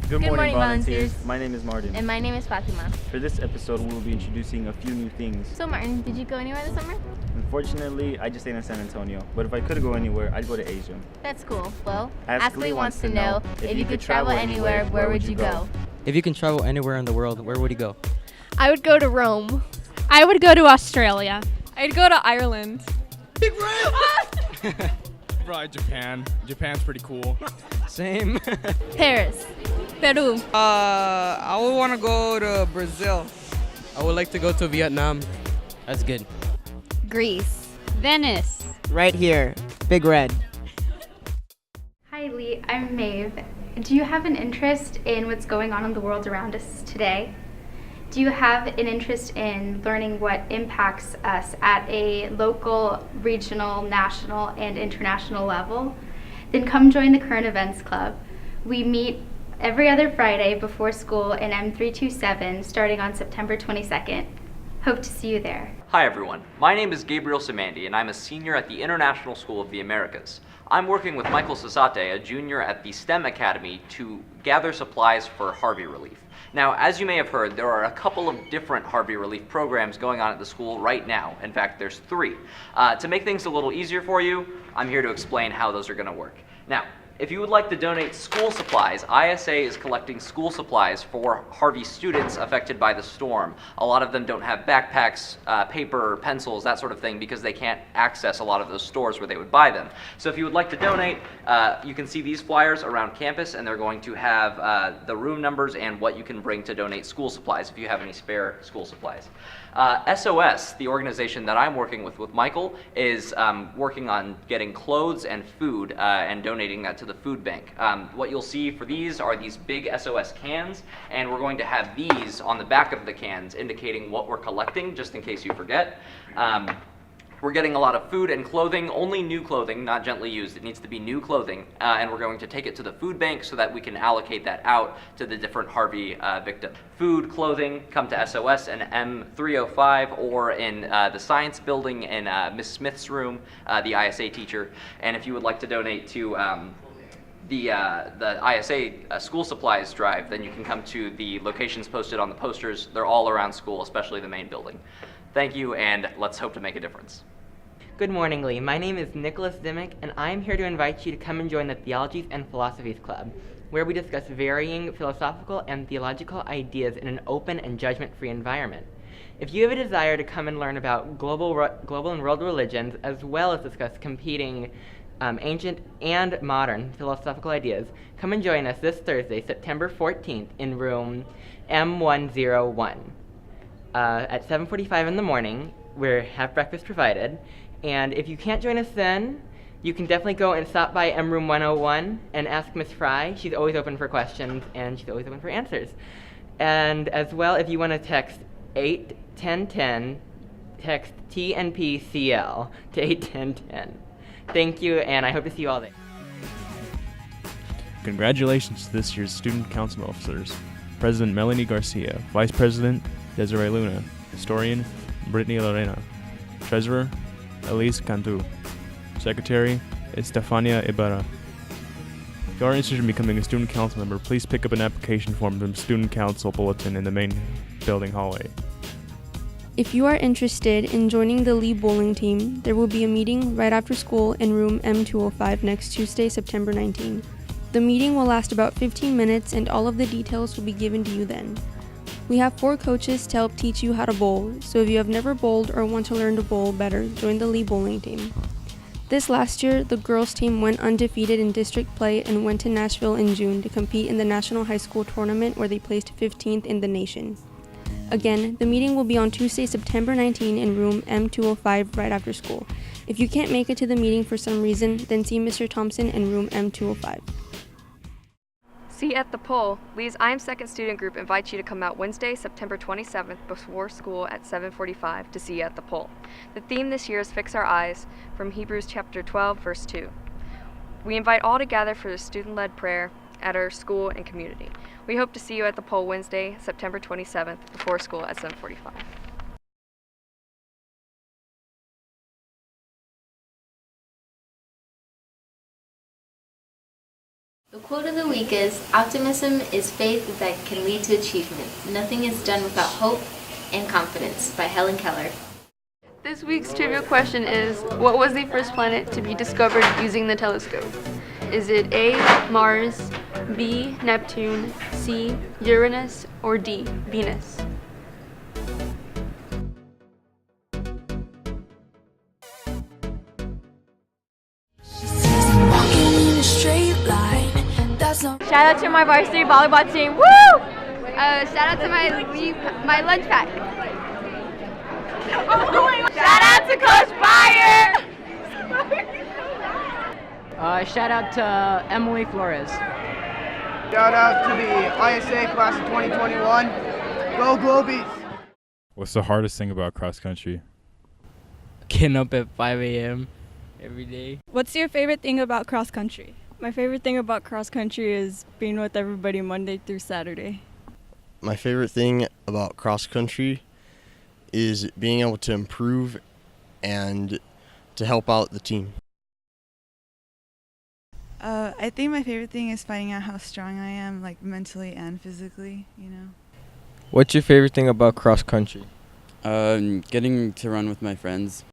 Good morning, volunteers. My name is Martin. And my name is Fatima. For this episode, we will be introducing a few new things. So Martin, did you go anywhere this summer? Unfortunately, I just stayed in San Antonio, but if I could go anywhere, I'd go to Asia. That's cool. Well, Ask Lee wants to know, if you could travel anywhere, where would you go? If you can travel anywhere in the world, where would you go? I would go to Rome. I would go to Australia. I'd go to Ireland. Big Red! Probably Japan. Japan's pretty cool. Same. Paris. Peru. I would want to go to Brazil. I would like to go to Vietnam. That's good. Greece. Venice. Right here, Big Red. Hi Lee, I'm Maeve. Do you have an interest in what's going on in the world around us today? Do you have an interest in learning what impacts us at a local, regional, national, and international level? Then come join the Current Events Club. We meet every other Friday before school in M327 starting on September 22nd. Hope to see you there. Hi everyone, my name is Gabriel Samandi and I'm a senior at the International School of the Americas. I'm working with Michael Sasate, a junior at the STEM Academy, to gather supplies for Harvey relief. Now, as you may have heard, there are a couple of different Harvey relief programs going on at the school right now. In fact, there's 3. To make things a little easier for you, I'm here to explain how those are going to work. Now, if you would like to donate school supplies, ISA is collecting school supplies for Harvey students affected by the storm. A lot of them don't have backpacks, paper, pencils, that sort of thing, because they can't access a lot of those stores where they would buy them. So if you would like to donate, you can see these flyers around campus, and they're going to have the room numbers and what you can bring to donate school supplies if you have any spare school supplies. SOS, the organization that I'm working with Michael, is working on getting clothes and food and donating that to the food bank. What you'll see for these are these big SOS cans, and we're going to have these on the back of the cans indicating what we're collecting, just in case you forget. We're getting a lot of food and clothing, only new clothing, not gently used. It needs to be new clothing, and we're going to take it to the food bank so that we can allocate that out to the different Harvey victims. Food, clothing, come to SOS in M305 or in the science building in Miss Smith's room, the ISA teacher. And if you would like to donate to the ISA school supplies drive, then you can come to the locations posted on the posters. They're all around school, especially the main building. Thank you, and let's hope to make a difference. Good morning, Lee. My name is Nicholas Dimick, and I'm here to invite you to come and join the Theologies and Philosophies Club, where we discuss varying philosophical and theological ideas in an open and judgment-free environment. If you have a desire to come and learn about global and world religions, as well as discuss competing ancient and modern philosophical ideas, come and join us this Thursday, September 14th, in room M101. At 7:45 in the morning. We have breakfast provided. And if you can't join us then, you can definitely go and stop by M Room 101 and ask Miss Fry. She's always open for questions, and she's always open for answers. And as well, if you want to text 81010, text TNPCL to 81010. Thank you, and I hope to see you all there. Congratulations to this year's Student Council officers. President Melanie Garcia, Vice President Desiree Luna, Historian Brittany Lorena, Treasurer Elise Cantu, Secretary Estefania Ibarra. If you are interested in becoming a student council member, please pick up an application form from the Student Council Bulletin in the main building hallway. If you are interested in joining the Lee bowling team, there will be a meeting right after school in room M205 next Tuesday, September 19. The meeting will last about 15 minutes, and all of the details will be given to you then. We have 4 coaches to help teach you how to bowl, so if you have never bowled or want to learn to bowl better, join the Lee bowling team. This last year, the girls team went undefeated in district play and went to Nashville in June to compete in the National High School Tournament, where they placed 15th in the nation. Again, the meeting will be on Tuesday, September 19 in room M205 right after school. If you can't make it to the meeting for some reason, then see Mr. Thompson in room M205. See you at the poll. Lee's I'm Second student group invites you to come out Wednesday, September 27th before school at 7:45 to see you at the poll. The theme this year is Fix Our Eyes from Hebrews chapter 12, verse 2. We invite all to gather for the student-led prayer at our school and community. We hope to see you at the poll Wednesday, September 27th before school at 7:45. The quote of the week week is optimism is faith that can lead to achievement. Nothing is done without hope and confidence by Helen Keller. This week's trivia question is, what was the first planet to be discovered using the telescope? Is it A, Mars, B, Neptune, C, Uranus, or D, Venus? Shout out to my varsity volleyball team. Woo! Shout out to my lunch pack. Shout out to Coach Fire! Shout out to Emily Flores. Shout out to the ISA class of 2021. Go Globies! What's the hardest thing about cross country? Getting up at 5 a.m. every day. What's your favorite thing about cross country? My favorite thing about cross country is being with everybody Monday through Saturday. My favorite thing about cross country is being able to improve and to help out the team. I think my favorite thing is finding out how strong I am, like mentally and physically, you know. What's your favorite thing about cross country? Getting to run with my friends.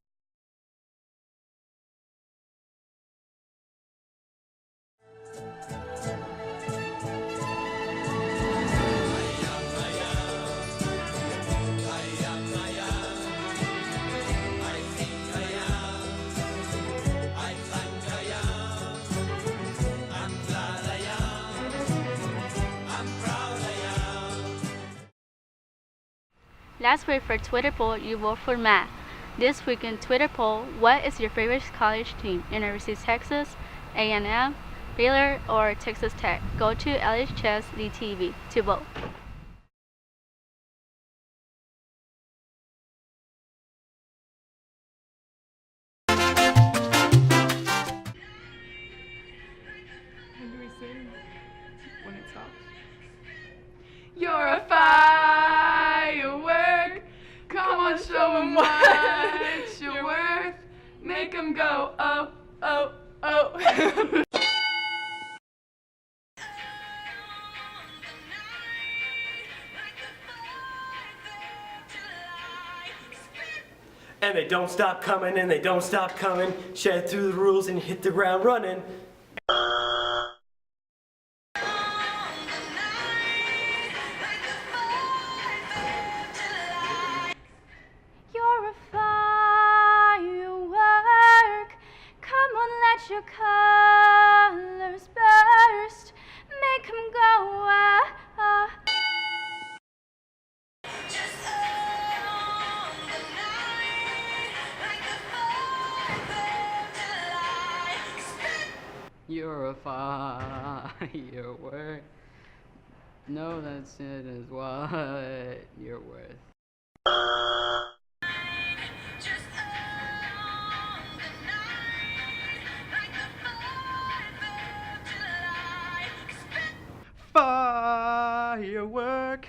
Last week for Twitter poll, you vote for Matt. This week in Twitter poll, what is your favorite college team? University of Texas, A&M, Baylor, or Texas Tech? Go to LHS LeeTV to vote. You're a firework. Come on, show 'em what you're worth. Make 'em go, oh, oh, oh. And they don't stop coming, and they don't stop coming. Shed through the rules and hit the ground running. You're a firework. Come on, let your colors burst. Make 'em go, ah, ah. You're a firework. No, that's it is what you're worth. Firework,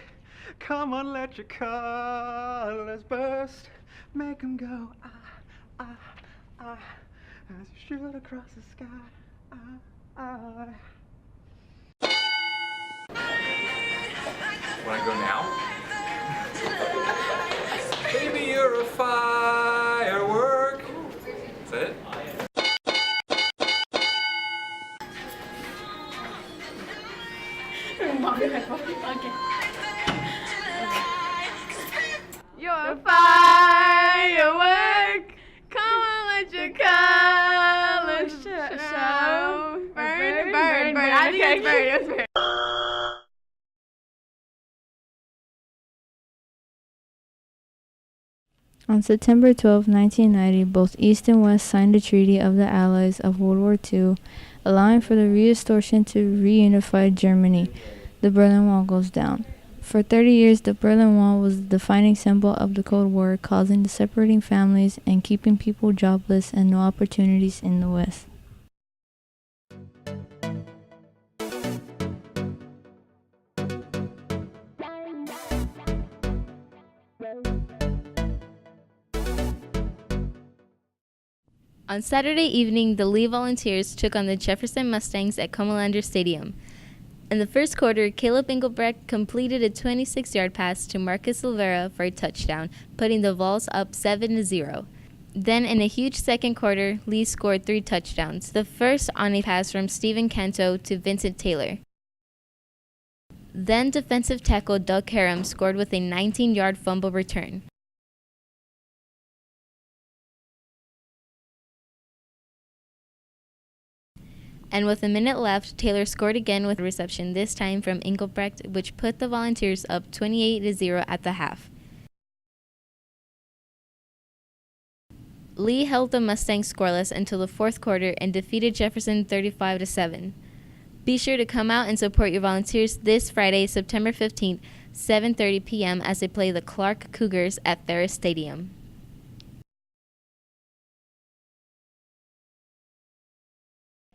come on, let your colors burst. Make 'em go, ah, ah, ah, as you shoot across the sky, ah, ah. Wanna go now? Baby, you're a firework. Is that it? You're a firework. Come on, let your colors show. Burn, burn, burn. I think it's burn. It was burn. On September 12, 1990, both East and West signed a treaty of the Allies of World War II, allowing for the restoration to reunified Germany. The Berlin Wall goes down. For 30 years, the Berlin Wall was the defining symbol of the Cold War, causing the separating families and keeping people jobless and no opportunities in the West. On Saturday evening, the Lee Volunteers took on the Jefferson Mustangs at Comalander Stadium. In the first quarter, Caleb Engelbrecht completed a 26-yard pass to Marcus Silvera for a touchdown, putting the Vols up 7-0. Then in a huge second quarter, Lee scored 3 touchdowns, the first on a pass from Steven Canto to Vincent Taylor. Then defensive tackle Doug Karam scored with a 19-yard fumble return. And with a minute left, Taylor scored again with a reception, this time from Engelbrecht, which put the Volunteers up 28-0 at the half. Lee held the Mustangs scoreless until the fourth quarter and defeated Jefferson 35-7. Be sure to come out and support your Volunteers this Friday, September 15th, 7:30 p.m. as they play the Clark Cougars at Ferris Stadium.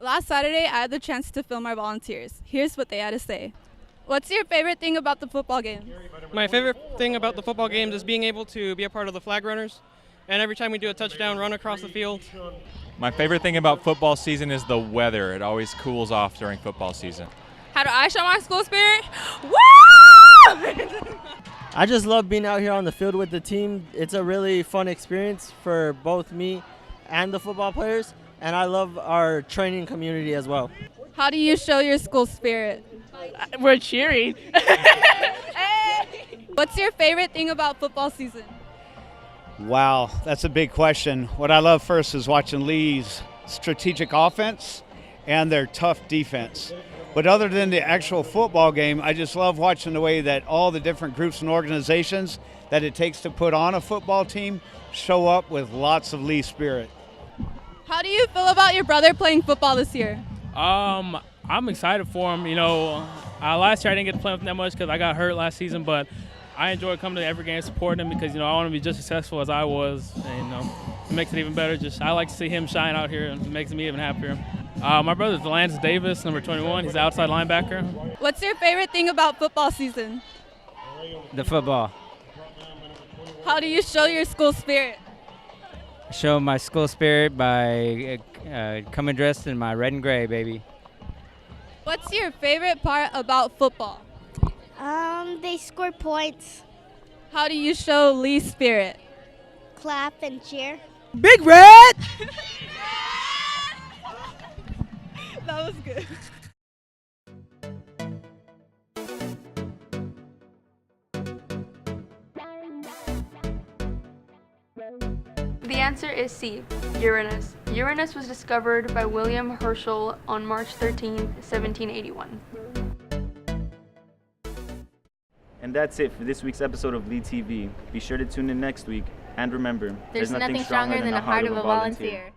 Last Saturday, I had the chance to film our Volunteers. Here's what they had to say. What's your favorite thing about the football game? My favorite thing about the football games is being able to be a part of the flag runners, and every time we do a touchdown, run across the field. My favorite thing about football season is the weather. It always cools off during football season. How do I show my school spirit? Woo! I just love being out here on the field with the team. It's a really fun experience for both me and the football players, and I love our training community as well. How do you show your school spirit? We're cheering. What's your favorite thing about football season? Wow, that's a big question. What I love first is watching Lee's strategic offense and their tough defense. But other than the actual football game, I just love watching the way that all the different groups and organizations that it takes to put on a football team show up with lots of Lee spirit. How do you feel about your brother playing football this year? I'm excited for him. You know, last year I didn't get to play with him that much because I got hurt last season, but I enjoy coming to every game, supporting him because, you know, I want to be just as successful as I was, and, you know, it makes it even better. I like to see him shine out here, and it makes me even happier. My brother's Lance Davis, number 21. He's the outside linebacker. What's your favorite thing about football season? The football. How do you show your school spirit? Show my school spirit by coming dressed in my red and gray, baby. What's your favorite part about football? They score points. How do you show Lee spirit? Clap and cheer. Big Red! That was good. The answer is C, Uranus. Uranus was discovered by William Herschel on March 13, 1781. And that's it for this week's episode of LeeTV. Be sure to tune in next week. And remember, there's nothing stronger than the heart of a volunteer.